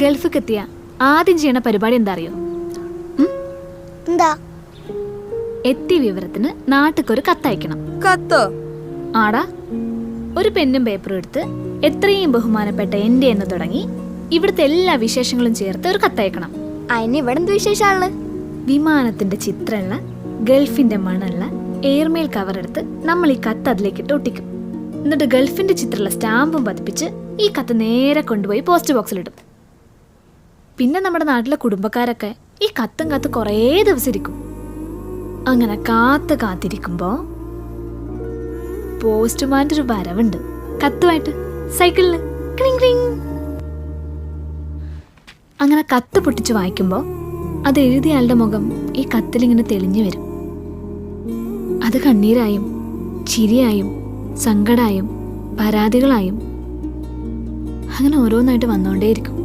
ഗൾഫിക്ക് എത്തിയ ആദ്യം ചെയ്യണ പരിപാടി എന്താ അറിയോ? എന്താ? എത്തിയ വിവരത്തിന് നാട്ടിക്കൊരു കത്തയക്കണം. കത്തോ? ആടാ, ഒരു പെന്നും പേപ്പറും എടുത്ത് എത്രയും ബഹുമാനപ്പെട്ട എൻ്റെ എന്ന് തുടങ്ങി ഇവിടുത്തെ എല്ലാ വിശേഷങ്ങളും ചേർത്ത് ഒരു കത്തയക്കണം. അതിന് ഇവിടെ എന്ത് വിശേഷമാണ്? വിമാനത്തിന്റെ ചിത്രമുള്ള ഗൾഫിന്റെ മണുള്ള എയർമെയിൽ കവറെടുത്ത് നമ്മൾ ഈ കത്ത് അതിലേക്കിട്ട് ഒട്ടിക്കും. എന്നിട്ട് ഗൾഫിന്റെ ചിത്രമുള്ള സ്റ്റാമ്പും പതിപ്പിച്ച് ഈ കത്ത് നേരെ കൊണ്ടുപോയി പോസ്റ്റ് ബോക്സിലിടും. പിന്നെ നമ്മുടെ നാട്ടിലെ കുടുംബക്കാരൊക്കെ ഈ കത്തും കാത്ത് കുറേ ദിവസം ഇരിക്കും. അങ്ങനെ കാത്തിരിക്കുമ്പോ പോസ്റ്റ്മാൻ്റെ ഒരു വരവുണ്ട്. കത്തുമായിട്ട് സൈക്കിളില് ക്ലിങ് ക്ലിങ്. അങ്ങനെ കത്ത് പൊട്ടിച്ച് വായിക്കുമ്പോൾ അത് എഴുതിയ ആളുടെ മുഖം ഈ കത്തിലിങ്ങനെ തെളിഞ്ഞു വരും. അത് കണ്ണീരായും ചിരിയായും സങ്കടായും പരാതികളായും അങ്ങനെ ഓരോന്നായിട്ട് വന്നുകൊണ്ടേയിരിക്കും.